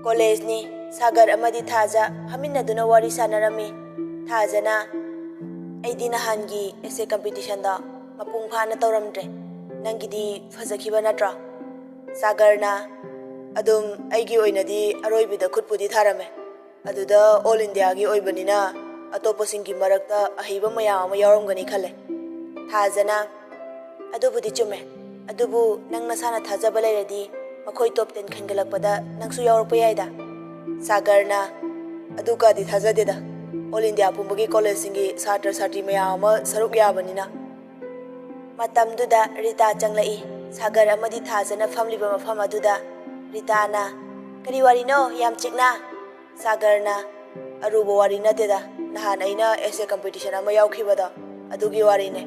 कॉलेजनी सागर अमदी थाजा फमिन्नदुना वारी सानरमी थाजना ऐदी नहानगी एसे कंपटीशन दा मपुंग फाना तौरमद्रे नंगिदी फजखिबा नत्रा सागरना अदुम ऐगी ओइनदी अरोइबिदा खुदपुदी थारमे अदुदा ऑल इंडिया गी ओइबनिना अतोपसिंगी मरक्ता अहिबा मयाम अमा यावरमगनी खले थाजना अदुबुदी चुमे अदुबु नंग नसाना थाजबा लेरदी मखोई टॉप 10 खंगलकपदा नंगसु यावरपा याइदा सागरना अदुकादी थाजदेदा ऑल इंडिया पुंबगी कॉलेज सिंगी सात्र सात्री मयाम सरुक याबनिना मतमदुदा रिता चंगलई सागर अमदी थाजना फमलिबा मफम अदुदा रिताना करी वारिनो याम चिकना सागरना अरुबो वारी नतेदा नहान अइना एसे कंपटीशन अमा यावखिबदा अदुगी वारीने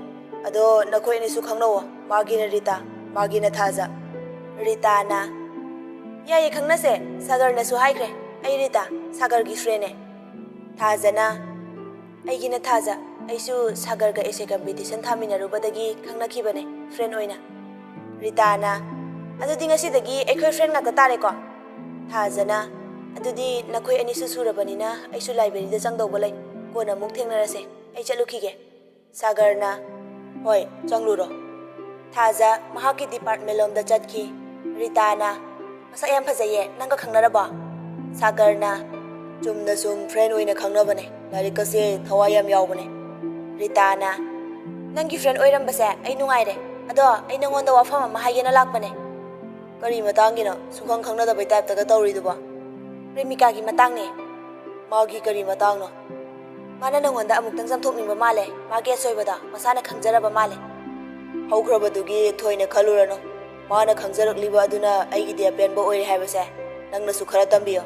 अदो नखोइनिसु खंगनवा मागिना रिता मागिना थाजा रिताना या ये खंगनसे सागरनसु हाइख्रे ऐ रिता सागरगी फ्रेने थाजना ऐगिना थाजा ऐसु सागरगा एसे कंपटीशन थामिनारुबदगी खंगनखिबने फ्रेंड ओइना रिताना अदुदी ngasiदगी एखोय फ्रेंड ngata तारे को थाजना अदुदी नखोय अनिसु सुरबनिना ऐसु लाइब्रेरी चंगदौबा लै कोना मुक थेंगनरसे ऐ चलुखिगे सागरना होय चंगलुरो थाजा महाकी डिपार्टमेंट लोमदा चटखी रिताना मसा याम फजये नंगा खंगनरबा सागरना चुमना सुम फ्रेंड ओइना खंगनबने लारिकसे थवा याम यावबने रिताना नंगी फ्रेंड ओइरमबसे ऐ नुंगाइरे अदो ऐ नंगोंदा वाफम अमा हाइगेना लाकपने करी मतांगिनो सुखंग खंगनदबै टाइपतगा तौरिदुबा प्रेमिका की मतांगने मागी करी मतांगनो माना नंगोंदा अमुक्तंग जमथोकनिंबा माले मागे सोइबदा मसाना खंगजरबा माले हौख्रबदुगी थोइना खलुरनो माना खंगजरकलिबा अदुना ऐगिदि अपेनबा ओइरे हाइबसे नंगनसु खरा तंबियो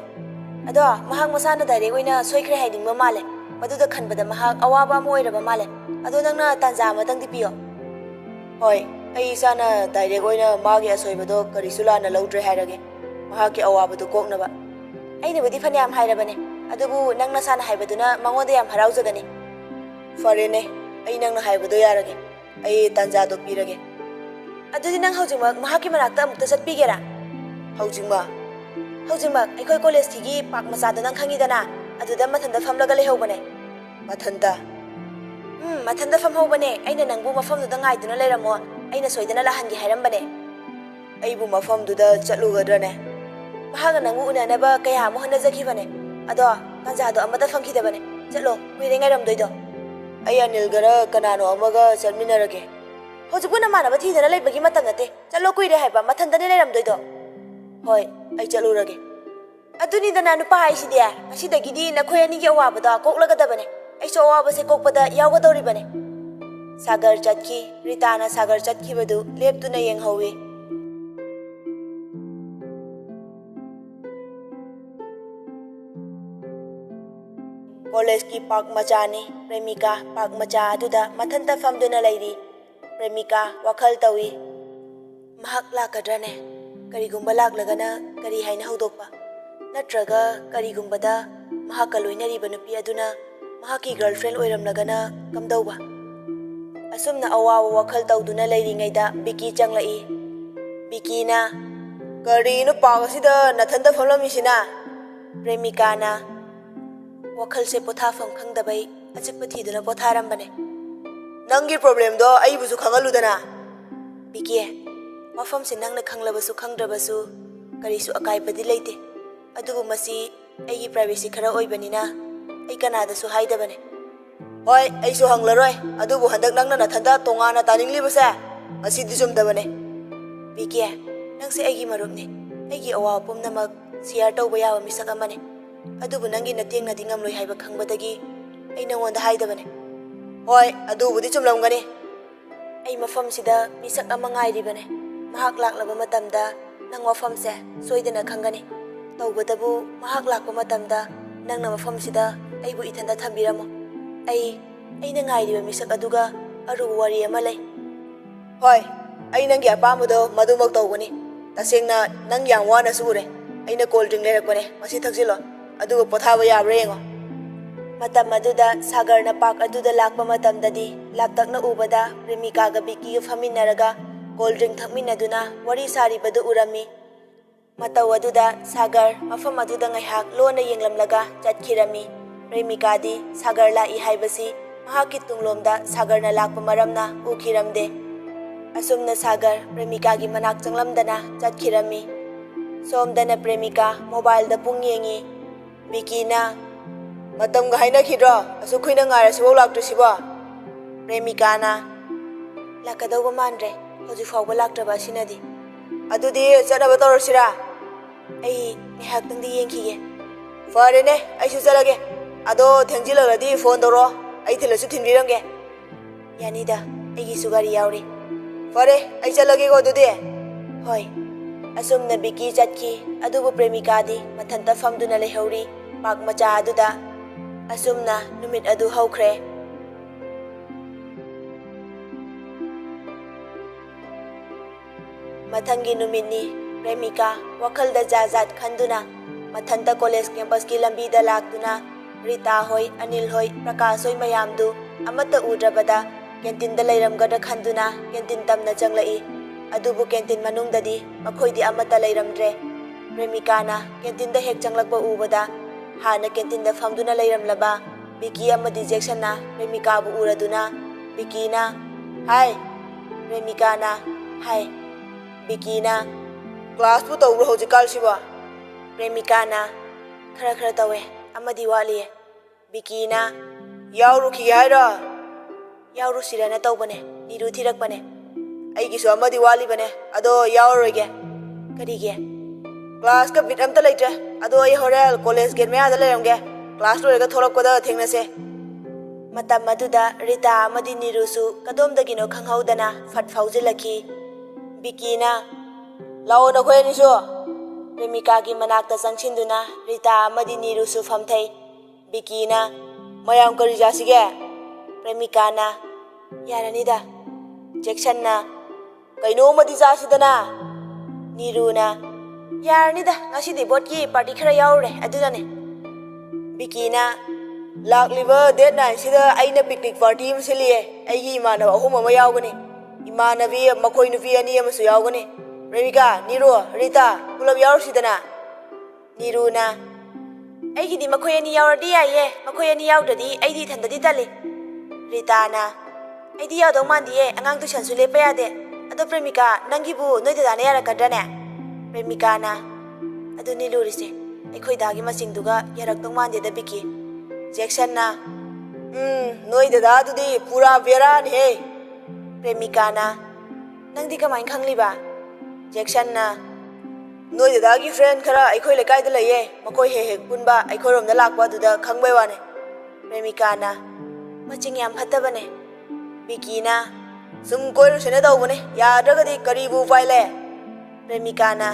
अदो महाक मसाना डायरेक्ट ओइना सोइख्रे हाइदिंबा माले मदुदा खनबदा महाक अवाबा अमा ओइरबा माले अदो नंगना तांजा अमतंगदि पियो होय ऐ इसाना डायरेक्ट ओइना मागे असोइबदो करिसु लाना लौद्रे हाइरगे महाकी अवाबदो कोकनबा ऐनबुदी फन्याम हाइरबने अदुबु नंगना साना हाइबदुना मंगोंदा याम हराउजगनी फरेने ऐ नंगना हाइबदो यारगे ऐ तांजादो पिरगे अदुदी नंग हौजिंगमक महाकी मनाक्ता अमुक्ता चटपिगेरा हौजिंगमक अखोय कॉलेज थिगी पाक मचादो नंग खंगिदना अदुदा मथंदा फमलगा लेहौबने मथंदा फमहौबने ऐना नंगबु मफमदुदा ngaiduna लेरमो ऐना सोइदना लाहनगी हाइरमबने ऐबु मफमदुदा चलुगद्रने महागा नंगबु उनानबा कया मो हनजखिबने अदो तांजादो अमदा फंखिदबने चलो कुइरे ngairमदोइदो ऐ अनिलगरा कनानो अमगा चलमिनरगे होजुगुना मानबा थीदना लेबगी मतम नते चलो कुइरे हाइबा मथंदने लेरमदोइदो होय ऐ चलुरगे अदुनिदना नुपा हाइसिदे असिदगिदि नखोय अनिगी अवाबदा कोकलगदबने ऐसो अवाबसे कोकपदा यावगदौरिबने सागर चटकी रिताना सागर चटखिबदु लेपतुना येंगहौवी कॉलेज की पार्क मचानी प्रेमिका पार्क मचा अदुदा मथंता फमदुना लैरी प्रेमिका वखल तवी महक लाकद्रने करिगुंबा लाकलगना करी हाइना हौदोकपा नत्रगा करिगुंबदा महक लोइनरिबा नुपि अदुना महकी गर्लफ्रेंड ओइरमलगना कमदौबा असुमना अवावा वखल तौदुना लैरिङैदा बिकी चंगलई बिकीना करीनु पागसिदा नथंदा फमलमिसिना प्रेमिकाना वखल से पोथाफम खंगदबै अचिकपा थीदुना पोथारमबने नंगी प्रॉब्लम दो अइबुसु खंगलुदना बिकी मफम से नंगना खंगलबसु खंगद्रबसु करिसु अकाइबदि लेते अदुबु मसी ऐगी प्राइवेसी खरा ओइबनिना ऐ कनादसु हाइदबने होय ऐसु हंगलरोय अदुबु हंदक नंगना नथंदा तोंगाना तानिंगलिबसे असिदि जुमदबने बिकी नंगसे ऐगी मरुमने ऐगी अवा पुमनमक शेयर तौबा याबा मिसक अमने अदुबु नंगी नतेंगनदि ngamloi हाइबा खंगबदगी ऐ नंगोंदा हाइदबने होय अदुबुदि चुमलमगनी ऐ मफमसिदा मिसक अमा ngairibane mahak laklaba matamda nang wafamse soidana khangani tawbadabu mahak lakpa matamda nangna mafamsida aibu ithanda thambiramo aina ngairiba misak aduga aru wari ama lay hoy ai nangi apamado madumak tawgani tasengna nang yang wana sure aina cold drink lerakpane masi thakjilo aduga pothaba yabre yengo matam aduda sagarna park aduda lakpa matamdadi laptakna ubada premika ga biki faminaraga cold drink thakminaduna wari saribadu urami Matau aduda Sagar mafam aduda ngaihak lona yenglamlaga chatkirami. Premikadi Sagar lai haibasi mahaki tunglomda Sagar na lakpa maramna ukiramde. Asumna Sagar Premikagi manak changlamdana chatkirami. Somdana Premika mobile da pung yengi. Vicky na matam ga haina khidro asu khuina ngara sibo laktu sibo. Premika na lakadauba mandre hoji fawba laktaba sinadi. Adudi chanaba torosira. Ai ngaihaktangdi yengkhige. Farene aisu chalage. Ado thengjilaladi phone toro ai thilasu thinbiramge. Yanida aigi sugari yauri. Fare ai chalage go adudi. Hoi. Asumna Vicky chatki adubu Premikadi mathanta famduna lehauri pak macha aduda. Asumna numit adu haukhre. Mathangi numitni Premika wakhalda jajat khanduna mathanta college campus ki lambi da laktuna Rita hoi Anil hoi Prakash hoi mayamdu amata udrabada canteen da leiramgada khanduna canteen tamna changlai adubu canteen manungdadi makhoidi amata leiramdre Premika na canteen da hek changlakba ubada hana canteen da famduna leiramlaba Vicky amadi Jackson na Premika bu uraduna Vicky na hi Premika na hi Vicky na class pu tawro hojikal siba Premika na khara khara tawe amadi wali Vicky na yauru ki haira yauru sirana tawbane niru thirakbane aigi so amadi wali bane ado yaurege karige class ka bit amta leite ado ai horel college gate mea da leramge class lo ga thorokkoda thengnase matam maduda Rita amadi nirusu kadomdagino khanghaudana fat faujilaki Vicky na lao na khoi ni so Premika gi manakta changchinduna Rita amadi nirusu famthai Vicky na mayam kari jasige Premika na yaranida Jackson na kaino madi jasidana Niru na yaranida ngasidi bot ki party khara yaure adudane Vicky na lakliba date 9 sida aina picnic party am siliye aigi imana ahum ama yawgani imanabi makhoi nupi ani amasu yawgani Premika Niru Rita pulab yawsidana Niru na aigi di makhoi ani yawradi yaye makhoi ani yawdadi aidi thandadi tali Rita na aidi yawdong mandiye angang tu chansu lepa yade ado Premika nangi bu noi dadane yarakadrane Premika na adu nilurise aikhoi dagi masingduga yaraktong mandeda Vicky Jackson na noi dada adudi pura veran he Premika na nangdi kamain khangliba Jackson na noi dada gi friend khara aikhoi lekai da laye makoi he he punba aikhoi rom da lakwa duda khangbai wane Premika na maching yam phatabane Vicky na sum koiru sene dawbane yadragadi karibu paile Premika na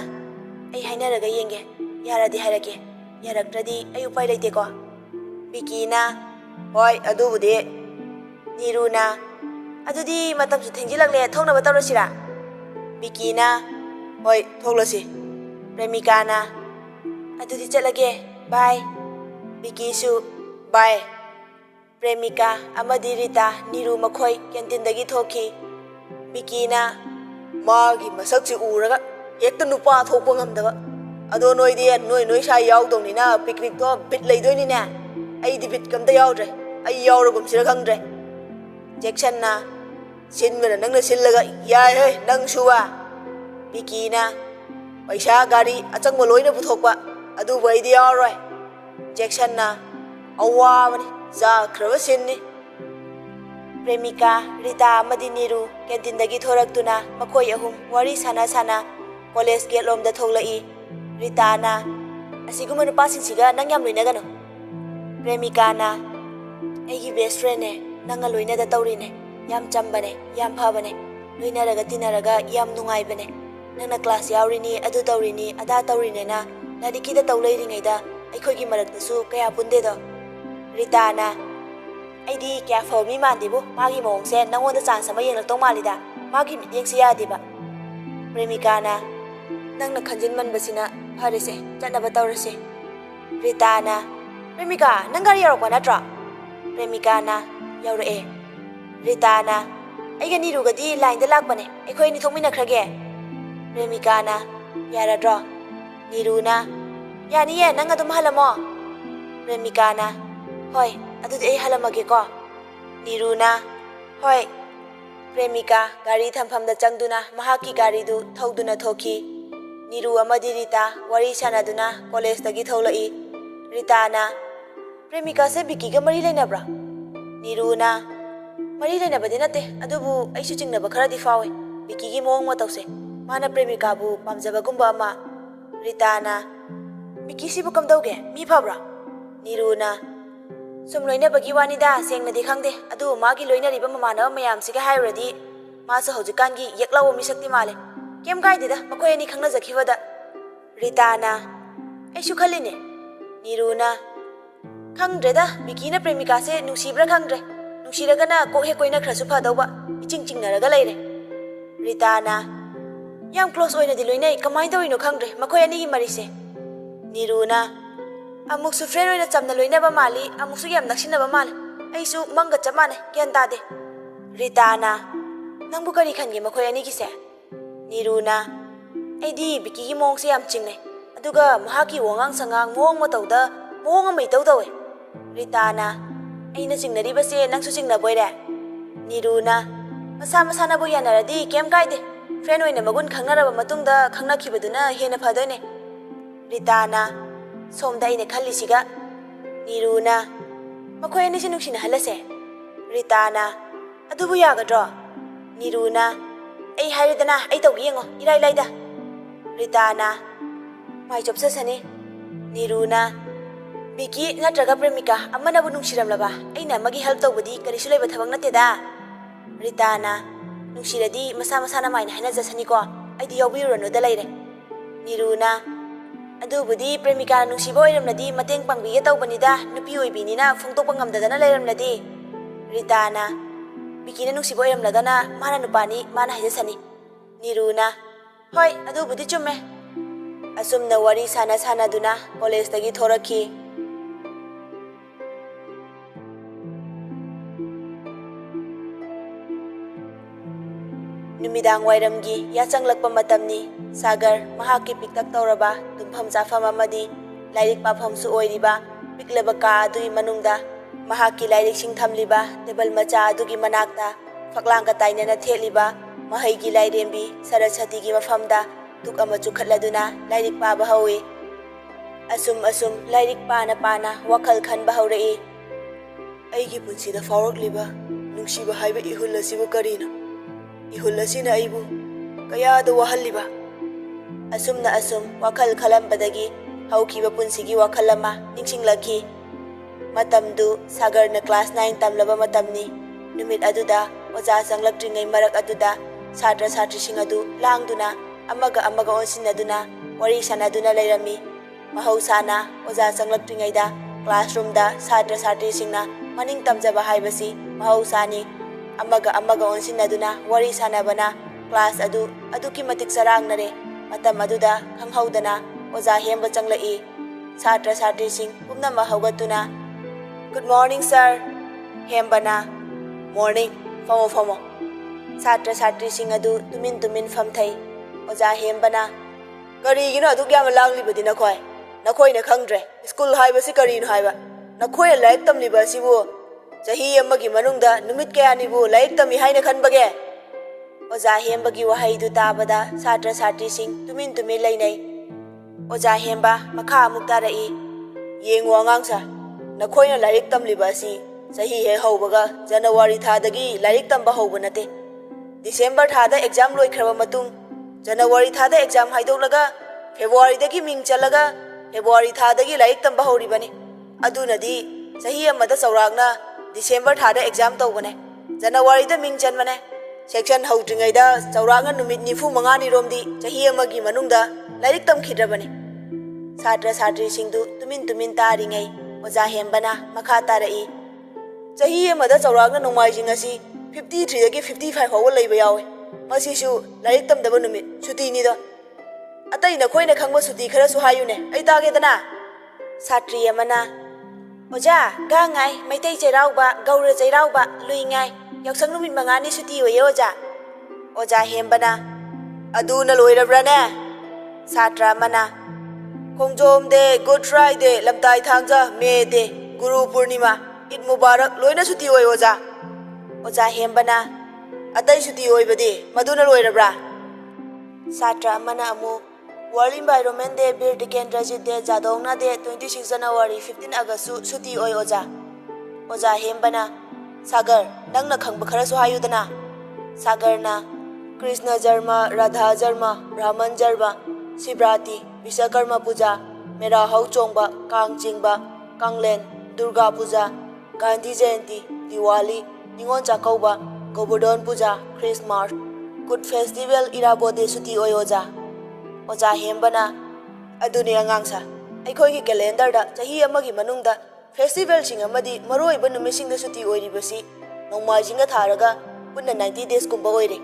ai hainaraga yenge yaradi hairake yarakradi ai upai leite ko Vicky na hoi adubude Niru na adudi matamsu thengjilakle thongnaba tawrasira Vicky na hoi thoglasi Premika na adudi chalage bye Vicky su bye Premika amadi Rita Niru makhoi canteen dagi thoki Vicky na magi masakchi uraga ekta nupa thokpa ngamdaba ado noidi noi sai yawdongni na picnic to bit leidoini na ai di bit kamta yawdre ai yawragum sira khangdre Jackson na sinmena nangna sillaga yai he nang suwa Vicky na paisa gari achangma loina puthokpa adu baidi yawroi Jackson na awamani za khraba sinni Premika Rita amadi Niru canteen dagi thoraktuna makhoi ahum wari sana sana college gate lomda thoglai Rita na asiguma nupa singsiga nang yam loinagano Premika na aigi best friend ne nanga loina da tawrine yam chambane yam phabane loina raga tinaraga yam nungai bane nangna class yawrini adu tawrini ada tawrine na ladiki da tawlai ringai da aikhoi gi marakta su kaya punde do Rita na aidi kya fomi mandibu magi mongse nangonda chance ama yenglak malida magi mityek siya diba Premika na nangna khanjin manbasina pharese chanaba tawrase Rita na Premika nang gari yarakwa natra Premika na yaurae Rita na aiga Nirugadi line da lakbane aikhoi ni thongmina khrage Premika na yaradro ꯅꯤꯔꯨꯅ ꯌꯥꯅꯤꯌꯦ ꯅꯪ ꯑꯗꯨꯝ ꯍꯜꯂꯝꯃꯣ ꯄ꯭ꯔꯦꯃꯤꯀꯥꯅ ꯍꯣꯏ ꯑꯗꯨꯗꯤ ꯑꯩ ꯍꯜꯂꯝꯃꯒꯦꯀꯣ ꯅꯤꯔꯨꯅ ꯍꯣꯏ ꯄ꯭ꯔꯦꯃꯤꯀꯥ ꯒꯥꯔꯤ ꯊꯝꯐꯝꯗ ꯆꯪꯗꯨꯅ ꯃꯍꯥꯛꯀꯤ ꯒꯥꯔꯤꯗꯨ ꯊꯧꯗꯨꯅ ꯊꯣꯛꯈꯤ ꯅꯤꯔꯨ ꯑꯃꯗꯤ ꯔꯤꯇꯥ ꯋꯥꯔꯤ ꯁꯥꯟꯅꯗꯨꯅ ꯀꯣꯂꯦꯖꯇꯒꯤ ꯊꯣꯛꯂꯛꯏ ꯔꯤꯇꯥꯅ ꯄ꯭ꯔꯦꯃꯤꯀꯥꯁꯦ ꯕꯤꯀꯤꯒ ꯃꯔꯤ ꯂꯩꯅꯕ꯭ꯔꯥ ꯅꯤꯔꯨꯅ ꯃꯔꯤ ꯂꯩꯅꯕꯗꯤ ꯅꯠꯇꯦ ꯑꯗꯨꯕꯨ ꯑꯩꯁꯨ ꯆꯤꯡꯅꯕ ꯈꯔꯗꯤ ꯐꯥꯎꯋꯦ ꯕꯤꯀꯤꯒꯤ ꯃꯑꯣꯡ ꯃꯇꯧꯁꯦ ꯃꯥꯅ ꯄ꯭ꯔꯦꯃꯤꯀꯥꯕꯨ ꯄꯥꯝꯖꯕꯒꯨꯝꯕ ꯑꯃ ꯔꯤꯇꯥꯅ ꯕꯤꯀꯤꯁꯤꯕꯨ ꯀꯝꯗꯧꯒꯦ ꯃꯤ ꯐꯕ꯭ꯔꯥ ꯅꯤꯔꯨꯅ ꯁꯨꯝ ꯂꯣꯏꯅꯕꯒꯤ ꯋꯥꯅꯤꯗ ꯁꯦꯡꯅꯗꯤ ꯈꯪꯗꯦ ꯑꯗꯨꯕꯨ ꯃꯥꯒꯤ ꯂꯣꯏꯅꯔꯤꯕ ꯃꯃꯥꯟꯅꯕ ꯃꯌꯥꯝꯁꯤꯒ ꯍꯥꯏꯔꯨꯔꯗꯤ ꯃꯥꯁꯨ ꯍꯧꯖꯤꯛꯀꯥꯟꯒꯤ ꯌꯦꯛꯂꯧꯕ ꯃꯤꯁꯛꯇꯤ ꯃꯥꯜꯂꯦ ꯀꯩꯝ ꯀꯥꯏꯗꯦꯗ ꯃꯈꯣꯏ ꯑꯅꯤ ꯈꯪꯅꯖꯈꯤꯕꯗ ꯔꯤꯇꯥꯅ ꯑꯩꯁꯨ ꯈꯜꯂꯤꯅꯦ ꯅꯤꯔꯨꯅ ꯈꯪꯗ꯭ꯔꯦꯗ ꯕꯤꯀꯤꯅ ꯄ꯭ꯔꯦꯃꯤꯀꯥꯁꯦ ꯅꯨꯡꯁꯤꯕ꯭ꯔꯥ ꯈꯪꯗ꯭ꯔꯦ ꯅꯨꯡꯁꯤꯔꯒꯅ ꯀꯣꯛ ꯍꯦꯛ ꯀꯣꯏꯅꯈ꯭ꯔꯁꯨ ꯐꯗꯧꯕ ꯏꯆꯤꯡ ꯆꯤꯡꯅꯔꯒ ꯂꯩꯔꯦ ꯔꯤꯇꯥꯅ ꯌꯥꯝ ꯀ꯭ꯂꯣꯁ ꯑꯣꯏꯅꯗꯤ ꯂꯣꯏꯅꯩ ꯀꯃꯥꯏꯅ ꯇꯧꯔꯤꯅꯣ ꯈꯪꯗ꯭ꯔꯦ ꯃꯈꯣꯏ ꯑꯅꯤꯒꯤ ꯃꯔꯤꯁꯦ ꯅꯤꯔꯨꯅ ꯑꯃꯨꯛꯁꯨ ꯐ꯭ꯔꯦꯟ ꯑꯣꯏꯅ ꯆꯝꯅ ꯂꯣꯏꯅꯕ ꯃꯥꯜꯂꯤ ꯑꯃꯨꯛꯁꯨ ꯌꯥꯝ ꯅꯛꯁꯤꯟꯅꯕ ꯃꯥꯜꯂꯤ ꯑꯩꯁꯨ ꯃꯪꯒ ꯆꯞ ꯃꯥꯟꯅꯩ ꯒ꯭ꯌꯥꯟ ꯇꯥꯗꯦ ꯔꯤꯇꯥꯅ ꯅꯪꯕꯨ ꯀꯔꯤ ꯈꯟꯒꯦ ꯃꯈꯣꯏ ꯑꯅꯤꯒꯤꯁꯦ ꯅꯤꯔꯨꯅ ꯑꯩꯗꯤ ꯕꯤꯀꯤꯒꯤ ꯃꯑꯣꯡꯁꯦ ꯌꯥꯝ ꯆꯤꯡꯅꯩ ꯑꯗꯨꯒ ꯃꯍꯥꯛꯀꯤ ꯋꯥꯉꯥꯡ ꯁꯉꯥꯡ ꯃꯑꯣꯡ ꯃꯇꯧꯗ ꯃꯑꯣꯡ ꯑꯃ ꯏꯇꯧ ꯇꯧꯋꯦ ꯔꯤꯇꯥꯅ ꯑꯩꯅ ꯆꯤꯡꯅꯔꯤꯕꯁꯦ ꯅꯪꯁꯨ ꯆꯤꯡꯅꯕꯣꯏꯔꯦ ꯅꯤꯔꯨꯅ ꯃꯁꯥ ꯃꯁꯥꯅꯕꯨ ꯌꯥꯅꯔꯗꯤ ꯀꯩꯝ ꯀꯥꯏꯗꯦ ꯐ꯭ꯔꯦꯟ ꯑꯣꯏꯅ ꯃꯒꯨꯟ ꯈꯪꯅꯔꯕ ꯃꯇꯨꯡꯗ ꯈꯪꯅꯈꯤꯕꯗꯨꯅ ꯍꯦꯟꯅ ꯐꯗꯣꯏꯅꯦ ꯔꯤꯇꯥꯅ ꯁꯣꯝꯗ ꯑꯩꯅ ꯈꯜꯂꯤꯁꯤꯒ ꯅꯤꯔꯨꯅ ꯃꯈꯣꯏ ꯑꯅꯤꯁꯤ ꯅꯨꯡꯁꯤꯅꯍꯜꯂꯁꯦ ꯔꯤꯇꯥꯅ ꯑꯗꯨꯕꯨ ꯌꯥꯒꯗ꯭ꯔꯣ ꯅꯤꯔꯨꯅ ꯑꯩ ꯍꯥꯏꯔꯦꯗꯅ ꯑꯩ ꯇꯧꯒꯦ ꯌꯦꯡꯉꯣ ꯏꯔꯥꯏ ꯂꯥꯏꯗ ꯔꯤꯇꯥꯅ ꯃꯥꯏ ꯆꯣꯞꯁꯁꯅꯤ ꯅꯤꯔꯨꯅ ꯕꯤꯀꯤ ꯅꯠꯇ꯭ꯔꯒ ꯄ꯭ꯔꯦꯃꯤꯀꯥ ꯑꯃꯅꯕꯨ ꯅꯨꯡꯁꯤꯔꯝꯂꯕ ꯑꯩꯅ ꯑꯃꯒꯤ ꯍꯦꯜꯞ ꯇꯧꯕꯗꯤ ꯀꯔꯤꯁꯨ ꯂꯩꯕ ꯊꯕꯛ ꯅꯠꯇꯦꯗ ꯔꯤꯇꯥꯅ ꯅꯨꯡꯁꯤꯔꯗꯤ ꯃꯁꯥ ꯃꯁꯥꯅ ꯃꯥꯏꯅ ꯍꯥꯏꯅꯖꯁꯅꯤꯀꯣ ꯑꯩꯗꯤ ꯌꯥꯎꯕꯤꯔꯨꯔꯅꯨꯗ ꯂꯩꯔꯦ ꯅꯤꯔꯨꯅ ꯑꯗꯨꯕꯨꯗꯤ ꯄ꯭ꯔꯦꯃꯤꯀꯥꯅ ꯅꯨꯡꯁꯤꯕ ꯑꯣꯏꯔꯝꯂꯗꯤ ꯃꯇꯦꯡ ꯄꯥꯡꯕꯤꯒꯦ ꯇꯧꯕꯅꯤꯗ ꯅꯨꯄꯤ ꯑꯣꯏꯕꯤꯅꯤꯅ ꯐꯣꯡꯗꯣꯛꯄ ꯉꯝꯗꯗꯅ ꯂꯩꯔꯝꯂꯗꯤ ꯔꯤꯇꯥꯅ ꯕꯤꯀꯤꯅ ꯅꯨꯡꯁꯤꯕ ꯑꯣꯏꯔꯝꯂꯒꯅ ꯃꯥꯅ ꯅꯨꯄꯥꯅꯤ ꯃꯥꯅ ꯍꯥꯏꯖꯁꯅꯤ ꯅꯤꯔꯨꯅ ꯍꯣꯏ ꯑꯗꯨꯕꯨꯗꯤ ꯆꯨꯝꯃꯦ ꯑꯁꯨꯝꯅ ꯋꯥꯔꯤ ꯁꯥꯟꯅꯗꯨꯅ ꯀꯣꯂꯦꯖꯇꯒꯤ ꯊꯣꯔꯛꯈꯤ ꯅꯨꯃꯤꯗꯥꯡ ꯋꯥꯏꯔꯝꯒꯤ ꯌꯥꯆꯪꯂꯛꯄ ꯃꯇꯝꯅꯤ ꯁꯥꯒꯔ ꯃꯍꯥꯛꯀꯤ ꯄꯤꯛꯇꯛ ꯇꯧꯔꯕ ꯇꯨꯝꯐꯝ ꯆꯥꯐꯝ ꯑꯃꯗꯤ ꯂꯥꯏꯔꯤꯛ ꯄꯥꯐꯝꯁꯨ ꯑꯣꯏꯔꯤꯕ ꯄꯤꯛꯂꯕ ꯀꯥ ꯑꯗꯨꯒꯤ ꯃꯅꯨꯡꯗ ꯃꯍꯥꯛꯀꯤ ꯂꯥꯏꯔꯤꯛꯁꯤꯡ ꯊꯝꯂꯤꯕ ꯇꯦꯕꯜ ꯃꯆꯥ ꯑꯗꯨꯒꯤ ꯃꯅꯥꯛꯇ ꯐꯛꯂꯥꯡꯒ ꯇꯥꯏꯅꯅ ꯊꯦꯠꯂꯤꯕ ꯃꯍꯩꯒꯤ ꯂꯥꯏꯔꯦꯝꯕꯤ ꯁꯔꯁꯋꯇꯤꯒꯤ ꯃꯐꯝꯗ ꯗꯨꯛ ꯑꯃ ꯆꯨꯈꯠꯂꯗꯨꯅ ꯂꯥꯏꯔꯤꯛ ꯄꯥꯕ ꯍꯧꯏ ꯑꯁꯨꯝ ꯂꯥꯏꯔꯤꯛ ꯄꯥꯅ ꯋꯥꯈꯜ ꯈꯟꯕ ꯍꯧꯔꯛꯏ ꯑꯩꯒꯤ ꯄꯨꯟꯁꯤꯗ ꯐꯥꯎꯔꯛꯂꯤꯕ ꯅꯨꯡꯁꯤꯕ ꯍꯥꯏꯕ ꯏꯍꯨꯜ ꯑꯁꯤꯕꯨ ꯀꯔꯤꯅꯣ ꯏꯍꯨꯜ ꯑꯁꯤꯅ ꯑꯩꯕꯨ ꯀꯌꯥꯗ ꯋꯥꯍꯜꯂꯤꯕ ꯑꯁꯨꯝꯅ ꯋꯥꯈꯜ ꯈꯜꯂꯝꯕꯗꯒꯤ ꯍꯧꯈꯤꯕ ꯄꯨꯟꯁꯤꯒꯤ ꯋꯥꯈꯜ ꯑꯃ ꯅꯤꯡꯁꯤꯡꯂꯛꯈꯤ ꯃꯇꯝꯗꯨ ꯁꯥꯒꯔꯅ ꯀ꯭ꯂꯥꯁ 9 ꯇꯝꯂꯕ ꯃꯇꯝꯅꯤ ꯅꯨꯃꯤꯠ ꯑꯗꯨꯗ ꯑꯣꯖꯥ ꯆꯪꯂꯛꯇ꯭ꯔꯤꯉꯩ ꯃꯔꯛ ꯑꯗꯨꯗ ꯁꯥꯇ꯭ꯔ ꯁꯥꯇ꯭ꯔꯤꯁꯤꯡ ꯑꯗꯨ ꯂꯥꯡꯗꯨꯅ ꯑꯃꯒ ꯑꯣꯟꯁꯤꯟꯅꯗꯨꯅ ꯋꯥꯔꯤ ꯁꯥꯟꯅꯗꯨꯅ ꯂꯩꯔꯝꯃꯤ ꯃꯍꯧꯁꯥꯅ ꯑꯣꯖꯥ ꯆꯪꯂꯛꯇ꯭ꯔꯤꯉꯩꯗ ꯀ꯭ꯂꯥꯁꯔꯨꯝꯗ ꯁꯥꯇ꯭ꯔ ꯁꯥꯇ꯭ꯔꯤꯁꯤꯡꯅ ꯃꯅꯤꯡ ꯇꯝꯖꯕ ꯍꯥꯏꯕꯁꯤ ꯃꯍꯧꯁꯥꯅꯤ ꯑꯃꯒ ꯑꯣꯟꯁꯤꯟꯅꯗꯨꯅ ꯋꯥꯔꯤ ꯁꯥꯟꯅꯕꯅ ꯀ꯭ꯂꯥꯁ ꯑꯗꯨ ꯑꯗꯨꯛꯀꯤ ꯃꯇꯤꯛ ꯆꯔꯥꯡꯅꯔꯦ ꯃꯇꯝ ꯑꯗꯨꯗ ꯈꯪꯍꯧꯗꯅ ꯑꯣꯖꯥ ꯍꯦꯝꯕ ꯆꯪꯂꯛꯏ ꯁꯥꯇ꯭ꯔ ꯁꯥꯇ꯭ꯔꯤꯁꯤꯡ ꯄꯨꯝꯅꯃꯛ ꯍꯧꯒꯠꯇꯨꯅ ꯒꯨꯗ ꯃꯣꯔꯅꯤꯡ ꯁꯔ ꯍꯦꯝꯕꯅ ꯃꯣꯔꯅꯤꯡ ꯐꯝꯃꯣ ꯁꯥꯇ꯭ꯔ ꯁꯥꯇ꯭ꯔꯤꯁꯤꯡ ꯑꯗꯨ ꯇꯨꯃꯤꯟ ꯐꯝꯊꯩ ꯑꯣꯖꯥ ꯍꯦꯝꯕꯅ ꯀꯔꯤꯒꯤꯅꯣ ꯑꯗꯨꯛ ꯌꯥꯝꯅ ꯂꯥꯡꯂꯤꯕꯗꯤ ꯅꯈꯣꯏꯅ ꯈꯪꯗ꯭ꯔꯦ ꯁ꯭ꯀꯨꯜ ꯍꯥꯏꯕꯁꯤ ꯀꯔꯤꯅꯣ ꯍꯥꯏꯕ ꯅꯈꯣꯏꯅ ꯂꯥꯏꯔꯤꯛ ꯇꯝꯂꯤꯕ ꯑꯁꯤꯕꯨ ꯆꯍꯤ ꯑꯃꯒꯤ ꯃꯅꯨꯡꯗ ꯅꯨꯃꯤꯠ ꯀꯌꯥꯅꯤꯕꯨ ꯂꯥꯏꯔꯤꯛ ꯇꯝꯃꯤ ꯍꯥꯏꯅ ꯈꯟꯕꯒꯦ ꯑꯣꯖꯥ ꯍꯦꯝꯕꯒꯤ ꯋꯥꯍꯩꯗꯨ ꯇꯥꯕꯗ ꯁꯥꯇ꯭ꯔ ꯁꯥꯇ꯭ꯔꯤꯁꯤꯡ ꯇꯨꯃꯤꯟ ꯂꯩꯅꯩ ꯑꯣꯖꯥ ꯍꯦꯝꯕ ꯃꯈꯥ ꯑꯃꯨꯛ ꯇꯥꯔꯛꯏ ꯌꯦꯡꯉꯨ ꯑꯉꯥꯡꯁꯥ ꯅꯈꯣꯏꯅ ꯂꯥꯏꯔꯤꯛ ꯇꯝꯂꯤꯕ ꯑꯁꯤ ꯆꯍꯤ ꯍꯦꯛ ꯍꯧꯕꯒ ꯖꯅꯋꯥꯔꯤ ꯊꯥꯗꯒꯤ ꯂꯥꯏꯔꯤꯛ ꯇꯝꯕ ꯍꯧꯕ ꯅꯠꯇꯦ ꯗꯤꯁꯦꯝꯕꯔ ꯊꯥꯗ ꯑꯦꯛꯖꯥꯝ ꯂꯣꯏꯈ꯭ꯔꯕ ꯃꯇꯨꯡ ꯖꯅꯋꯥꯔꯤ ꯊꯥꯗ ꯑꯦꯛꯖꯥꯝ ꯍꯥꯏꯗꯣꯛꯂꯒ ꯐꯦꯕ꯭रुवारीꯗꯒꯤ ꯃꯤꯡ ꯆꯜꯂꯒ ꯐꯦꯕ꯭रुवारी ꯊꯥꯗꯒꯤ ꯂꯥꯏꯔꯤꯛ ꯇꯝꯕ ꯍꯧꯔꯤꯕꯅꯤ ꯑꯗꯨꯅꯗꯤ ꯆꯍꯤ ꯑꯃꯗ ꯆꯥꯎꯔꯥꯛꯅ ꯗꯤꯁꯦꯝꯕꯔ ꯊꯥꯗ ꯑꯦꯛꯖꯥꯝ ꯇꯧꯕꯅꯦ ꯖꯅꯋꯥꯔꯤꯗ ꯃꯤꯡ ꯆꯟꯕꯅꯦ ꯁꯦꯛꯁꯟ ꯍꯧꯗ꯭ꯔꯤꯉꯩꯗ ꯆꯥꯎꯔꯥꯛꯅ ꯅꯨꯃꯤꯠ 95ꯅꯤꯔꯣꯝꯗꯤ ꯆꯍꯤ ꯑꯃꯒꯤ ꯃꯅꯨꯡꯗ ꯂꯥꯏꯔꯤꯛ ꯇꯝꯈꯤꯗ꯭ꯔꯕꯅꯤ ꯁꯥꯇ꯭ꯔ ꯁꯥꯇ꯭ꯔꯤꯁꯤꯡꯗꯨ ꯇꯨꯃꯤꯟ ꯇꯥꯔꯤꯉꯩ ꯑꯣꯖꯥ ꯍꯦꯝꯕꯅ ꯃꯈꯥ ꯇꯥꯔꯛꯏ ꯆꯍꯤ ꯑꯃꯗ ꯆꯥꯎꯔꯥꯛꯅ ꯅꯣꯡꯃꯥꯏꯖꯤꯡ ꯑꯁꯤ 53ꯗꯒꯤ 55 ꯐꯥꯎꯕ ꯂꯩꯕ ꯌꯥꯎꯏ ꯃꯁꯤꯁꯨ ꯂꯥꯏꯔꯤꯛ ꯇꯝꯗꯕ ꯅꯨꯃꯤꯠ ꯁꯨꯇꯤꯅꯤꯗ ꯑꯇꯩ ꯅꯈꯣꯏꯅ ꯈꯪꯕ ꯁꯨꯇꯤ ꯈꯔꯁꯨ ꯍꯥꯏꯌꯨꯅꯦ ꯑꯩ ꯇꯥꯒꯦꯗꯅ ꯁꯥꯇ꯭ꯔꯤ ꯑꯃꯅ ꯑꯣꯖꯥ ꯒꯥꯡꯉꯥꯏ ꯃꯩꯇꯩ ꯆꯩꯔꯥꯎꯕ ꯒꯧꯔ ꯆꯩꯔꯥꯎꯕ ꯂꯨꯏꯉꯥꯏ ꯌꯥꯎꯁꯪ ꯅꯨꯃꯤꯠ 5ꯅꯤ ꯁꯨꯇꯤ ꯑꯣꯏꯌꯦ ꯑꯣꯖꯥ ꯍꯦꯝꯕꯅ ꯑꯗꯨꯅ ꯂꯣꯏꯔꯕ꯭ꯔꯥꯅꯦ ꯁꯥꯇ꯭ꯔ ꯑꯃꯅ खोंजोम डे गुड फ्राइडे लमताई थांजा मे डे गुरु पूर्णिमा ईद मुबारक लोइना सुटी होय ओजा ओजा हेमबना अतई सुटी होइबदि मदुना लोइरब्रा सात्रा अमना अमु वर्ल्ड एनवायरनमेंट डे बीर टिकेंद्रजीत डे जादौना डे 26 जनवरी 15 अगस्त सुटी होय ओजा ओजा हेमबना सागर नंगना खंग खरसु हायुदना सागरना कृष्ण जन्म राधा जन्म ब्राह्मण जन्म शिवरात्रि विश्वकर्मा पूजा मेरा हौ चोंगबा कांग चिंगबा कांगलेन दुर्गा पूजा गांधी जयंती दिवाली निंगोन चाकौबा गोवर्धन पूजा क्रिसमस गुड फेस्टिवल इराबोदे सुटी ओय ओजा ओजा हेमबना अदुने अंगांसा अखोई कैलेंडर दा चाही अमगी मनुंगदा फेस्टिवल सिंग अमदी मरोइब नुमिसिंग दा सुटी ओइरिबसी नोंमाइजिंग थारगा पुन्ना 90 डेज कुंबा ओइरे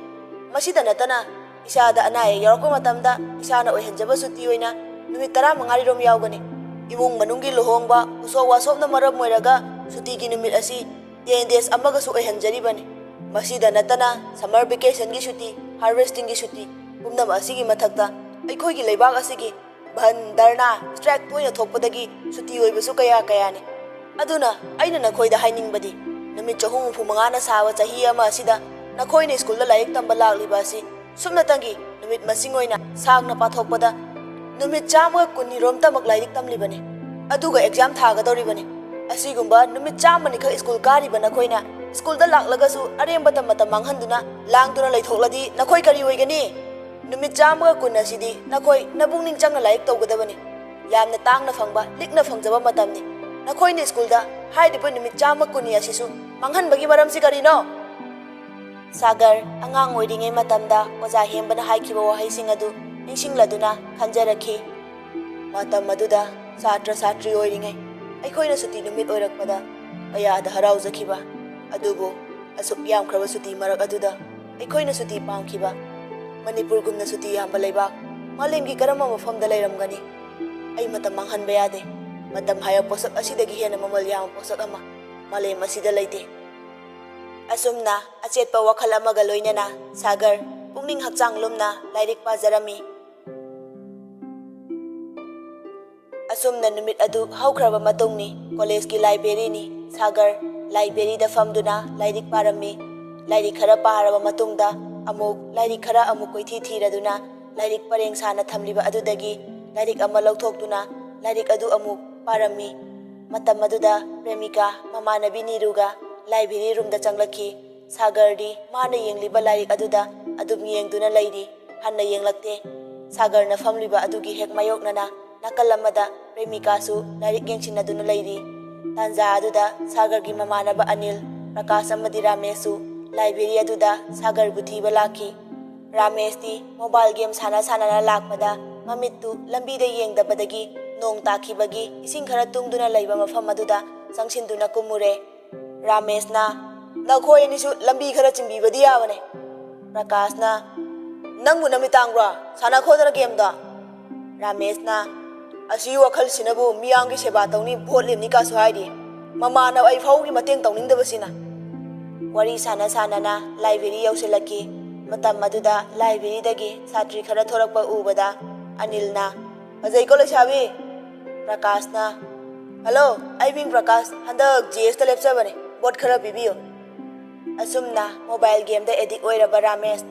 मसीदा नतना इसादा अनाय यरको मतमदा इसाना ओइहंजबा सुटी ओइना नुमित 15 रोम यावगनी इमुंग मनुंगी लोहोंगबा उसो वासोबना मरम मोइरगा सुटी की नुमित असी 10 डेज अमगसु ओइहंजरिबनी मसीदा नतना समर वेकेशन की सुटी हार्वेस्टिंग की सुटी पुमनम असिगी मथक्ता अखोई लेबाग असिगी भन धरना स्ट्राइक तोइना थोकपदगी सुटी ओइबसु कया कयाने अदुना अइना नखोइदा हाइनिंगबदी नुमित 365 सावा चाही अमा असिदा नखोइने स्कूल दा लाइक तंबा लाग्लिबा असि सुमनतंगी नुमित मसिंग ओइना सागना पाथोकपदा नुमित 120 रोम तमक लाइक तमलिबने अदुगा एग्जाम थागदौरिबने असिगुंबा नुमित 100 खक स्कूल कारिबा नखोइना स्कूल दा लाक्लगसु अरेंबता मता मांगहंदुना लांगदुना लैथोकलदी नखोइ करी ओइगनी नुमित 120 असिदी नखोइ नबुंगनिंग चंगना लाइक तौगदबने यामना तांगना फंगबा लिकना फंगजबा मतमनी नखोइने स्कूल दा हाइदिबा नुमित 120 असिसु मांगहनबगी मरमसि करिनो सागर अंगांग ओइरिङै मतमदा ओजा हेमबना हाइखिबा वहाइसिंग अदु निंसिंगलदुना खंजरखि मतम अदुदा छात्र छात्री ओइरिङै अखोइना सुटी नुमित ओइरकपदा अयादा हराउजखिबा अदुबो असुक यामख्रबा सुटी मरक अदुदा अखोइना सुटी पामखिबा मणिपुर गुमना सुटी यामबा लैबा मालेमगी करममा मफमदा लैरमगनी अई मतम मांगहनबा यादे मतम हाय पोसक असिदगी हेना ममल याम पोसक अमा मालेम असिदा लैते असुमना अचेतपा वखल अमगा लोइनना सागर पुंगनिंग हक्चांग लुमना लाइरिक पाजरमी असुमना नुमित अदु हौख्रबा मतुंगनी कॉलेज की लाइब्रेरी नि सागर लाइब्रेरी दा फमदुना लाइरिक पारमी लाइरिक खरा पारबा मतुंगदा अमुक लाइरिक खरा अमुक कोइथि थिरदुना लाइरिक परेंग साना थमलिबा अदुदगी लाइरिक अमा लौथोकदुना लाइरिक अदु अमुक पारमी मतम अदुदा प्रेमिका ममानबी निरुगा लाइब्रेरी रूम दा चंगलखी सागरदी माना येंगलिबा लाइरिक अदुदा अदुम येंगदुना लैरी हन्ना येंगलक्ते सागरना फमलिबा अदुगी हेक मायोकनना नाकल अमदा प्रेमिकासु lyric येंगसिनदुना Larry तांजा अदुदा सागरगी ममानबा Anil Prakash अमदी रामेशु library अदुदा सागर बुथीबा लाखी रामेशती मोबाइल गेम साना साना लाकपदा ममित्तु लंबीदा येंगदबदगी नोंग ताखिबगी इसिंग खरा तुंगदुना लैबा मफम अदुदा संगसिनदुना कुमुरे रामेशना नखोयनिसु लंबी खरा चिंबीबदी यावने प्रकाशना नंगु नमितांग्रा साना खोदरा गेमदा रामेशना असि वखल सिनबु मियांगी सेवा तौनी भोट लेमनी कासु हाइदि ममाना अई फाउगी मतेंग तौनिंगदबसिना वरी साना सानाना लाइब्रेरी यौसिलकी मतम अदुदा लाइब्रेरी दगी छात्री खरा थोरकपा उबदा अनिलना अजय को लेसाबी प्रकाशना हेलो आई बिंग प्रकाश हंदक जीएस ता लेपचबने बोट खरा पिबियो असुमना मोबाइल गेम दा एडिक ओइरबा रामेश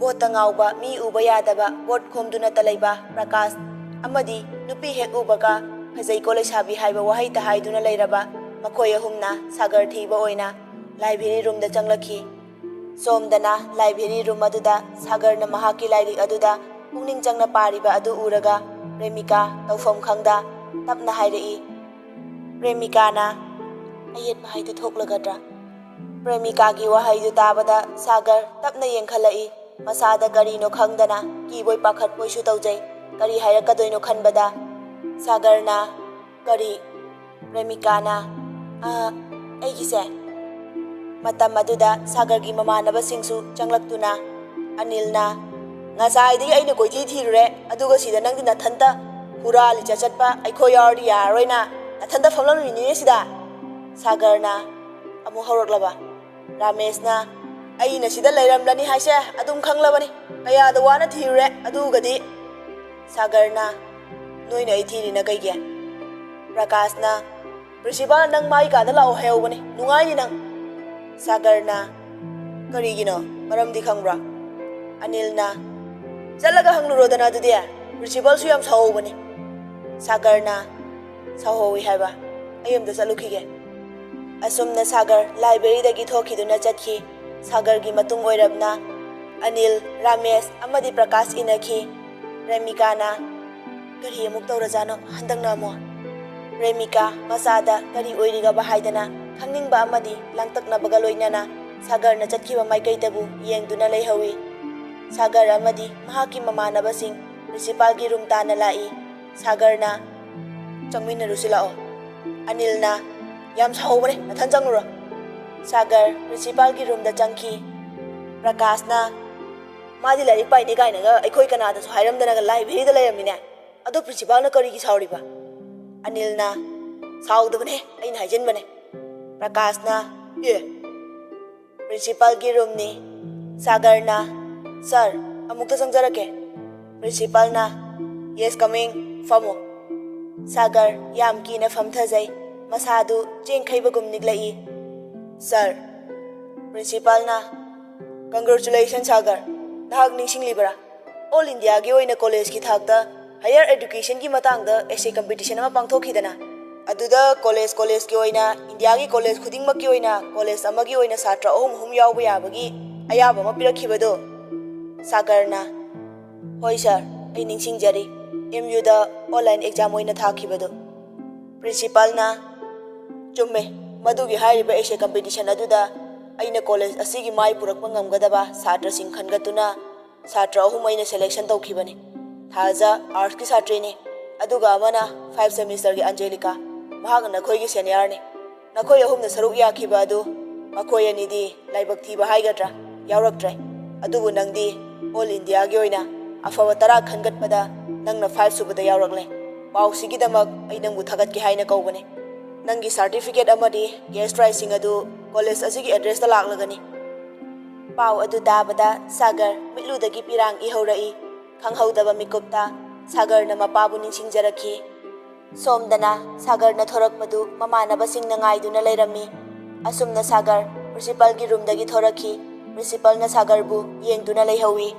बोट तंगाउबा मी उबा यादबा बोट खोमदुना तलैबा प्रकाश अमदी नुपी हेक उबगा फजै को लेसाबी हाइबा वहाई ता हाइदुना लैरबा मखोय अहुमना सागर थीबा ओइना लाइब्रेरी रूम दा चंगलखी सोमदना लाइब्रेरी रूम अदुदा सागरना महाकी लाइरिक अदुदा पुंगनिंग चंगना पारिबा अदु उरगा प्रेमिका तौफम खंगदा तपना हाइरई प्रेमिकाना अयेत भाइदु थोकलगद्रा प्रेमिका की वहाइदु ताबदा सागर तपना येंखलई मसादा करीनो खंगदना कीबोय पाखत पोइसु तौजै करी हायरकदोइनो खनबदा सागरना करी प्रेमिकाना ऐगिसे मतम अदुदा सागर की ममानबा सिंगसु चंगलक्तुना अनिलना ngसाइदि अइना कोइथि थिरुरे अदुगा सिदा नंगदि नथंता हुराली चचटपा अइखो यारदि यारोइना नथंता फमलमनिने सिदा सागरना अमु हौरकलबा रामेशना अइना सिदा लैरमलनि हाइसे अदुम खंगलबनि कयादा वाना थिरुरे अदुगदि सागरना Noina ai thirina kaige. Prakashna Principal nang mai ka da lao heubane nungai ni nang. Sagarna karigino maramdi khangbra. Anilna chalaga hanglurodana dudi Principal su yam sahobane. Sagarna sahowi haiba ayamda chalukhige. Asumna Sagar library dagi thokiduna chatki. Sagar gi matung oirabna Anil, Ramesh amadi Prakash inakhi. Remika na kari amuk tawrajano handang na mo. Remika masada kari oiriga bahaidana khangning ba amadi langtak na bagaloina na Sagar na chatkiba maikai tabu yengduna leihawi. Sagar amadi mahaki mamanabasing principal gi room ta na lai. Sagar na changmin na rusilao. Anil na yam sahobane nathan changnura. Sagar principal gi room da changki. Prakash na Madi lari pai ni kai naga aikoi kana da hairam da naga library da layamine ado principal na kari gi sauri ba Anil na saud bane ai na hajen bane Prakash na ye principal gi room ni Sagar na sir amukta sangjara ke principal na yes coming famo Sagar yam ki na famtha jai masadu jengkhai bagum niglai sir principal na congratulations Sagar Dahag ningsing libera All India gi oina college ki thakta higher education ki matang da essay competition ama pangthokidana aduda college ki oina India gi college khuding mak ki oina college ama gi oina satra hum yawba yabagi ayaba ma pirakhibado Sagarna hoi sir ai ningsing jari MU da online exam oina thakibado principal na chumme madugi hairiba essay competition aduda aina college asigi mai purakpa ngamgadaba satra sing khangatuna satra ahum aina selection tawkhibani thaja arts ki satre ni aduga amana 5 semester gi Angelika mahag nakhoi gi senior ni nakhoi ahum na saruk yakhiba adu makhoi ani di laibak thiba haigadra yawraktre adugu nangdi all India gi oina afawa tara khangatpada nangna 5 subada yawrakle pau sigi damak ai nangbu thagat ki haina kawbani Nangi certificate amadi guest rising adu college asigi address ta laklagani pau adu dabada Sagar mitludagi pirang ihaurai khanghaudaba mikupta Sagar na mapabu ningsingjarakhi somdana Sagar na thorakpadu mamanaba singna ngaiduna leirami asumna Sagar principal gi room dagi thorakhi principal na Sagar bu yengduna leihawi